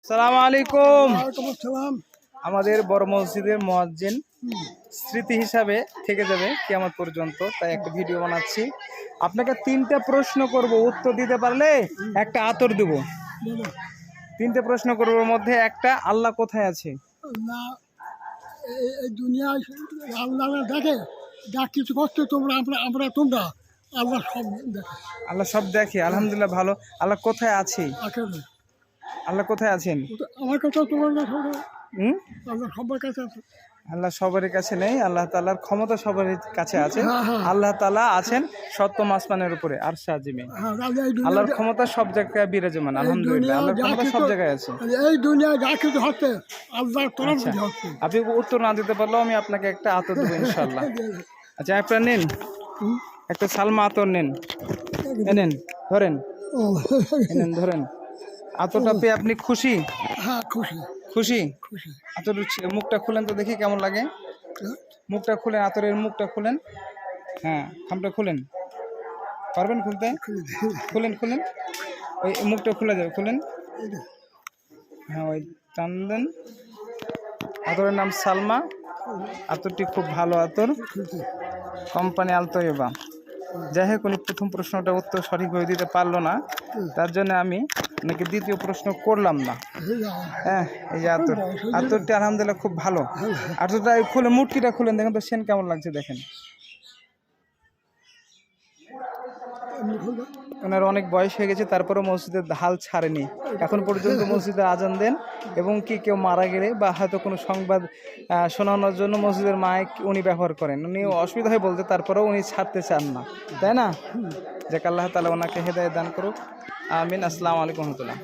সালাম আলাইকুম। ওয়ালাইকুম আসসালাম। আমাদের বড় মসজিদের মুয়াজ্জিন স্মৃতি হিসাবে থেকে যাবে কিয়ামত পর্যন্ত, তাই একটা ভিডিও বানাচ্ছি। আপনাকে 3টা প্রশ্ন করব, উত্তর দিতে পারলে একটা আতর দেব। বলো। 3টে প্রশ্ন করব, মধ্যে একটা, আল্লাহ কোথায় আছে? আল্লাহ এই দুনিয়ায় আল্লাহ না দেখে, যা কিছু করছো তোমরা, তোমরা আল্লাহ সব দেখে। আল্লাহ সব দেখে, আলহামদুলিল্লাহ ভালো। আল্লাহ কোথায় আছে? আসলে আল্লাহ কোথায় আছেন? আমার কাছে তোমার না সব, হুম আল্লাহ সবার কাছে আছে। আল্লাহ সবারই কাছে নেই, আল্লাহ তাআলার ক্ষমতা সবারই কাছে আছে। হ্যাঁ, হ্যাঁ। আল্লাহ তাআলা আছেন সপ্তম আসমানের উপরে আরশে আজিমে। হ্যাঁ, এই আল্লাহর দুনিয়া, ক্ষমতা সব জায়গায় বিরাজমান, আলহামদুলিল্লাহ। আল্লাহর যা ক্ষমতা কিছু, সব জায়গায় আছে। এই দুনিয়ায় যা কিছু হচ্ছে আল্লাহর তরফ আচ্ছা, থেকে হচ্ছে। আপনি উত্তর না দিতে পারলেও আমি আপনাকে একটা আতর দেবো ইনশাল্লাহ। আচ্ছা, আপনারা নেন, হুম? একটা সালমা আতর নেন, এনেন, ধরেন, ও, এনেন, ধরেন। আতরটা পেয়ে আপনি খুশি? হ্যাঁ, খুশি খুশি? খুশি। আতর মুখটা খুলেন তো দেখি কেমন লাগে। হ্যাঁ, মুখটা খুলেন, আতরের মুখটা খুলেন। হ্যাঁ, খামটা খুলেন, পারবেন খুলতে? খুশি। খুলেন, খুলেন, ওই মুখটা খুলে যাবে, খুলেন। এই যে, হ্যাঁ, ওই টান দেন। আতরের নাম সালমা। আতরটি খুব ভালো আতর, খুশি। কোম্পানি আলতোয়েবা। যাই হোক, উনি প্রথম প্রশ্নটা উত্তর সঠিকভাবে দিতে পারলো না, তার জন্য আমি ওনাকে দ্বিতীয় প্রশ্ন করলাম না। হ্যাঁ, এই যে আতর, আতরটি আলহামদুলিল্লাহ খুব ভালো। আতরটা খুলে, মুটকিটা খুলেন, দেখেন তো সেন কেমন লাগছে, দেখেন। ওনার অনেক বয়স হয়ে গেছে, তারপরেও মসজিদের হাল ছাড়েনি। এখন পর্যন্ত মসজিদে আজান দেন, এবং কি কেউ মারা গেলে বা হয়তো কোনো সংবাদ শোনানোর জন্য মসজিদের মাইক উনি ব্যবহার করেন। উনি অসুবিধা হয়ে বলতে, তারপরেও উনি ছাড়তে চান না, তাই না? যাক, আল্লাহ তাআলা ওনাকে হেদায়েত দান করুক, আমিন। আসসালামু আলাইকুম রহমতুল্লাহ।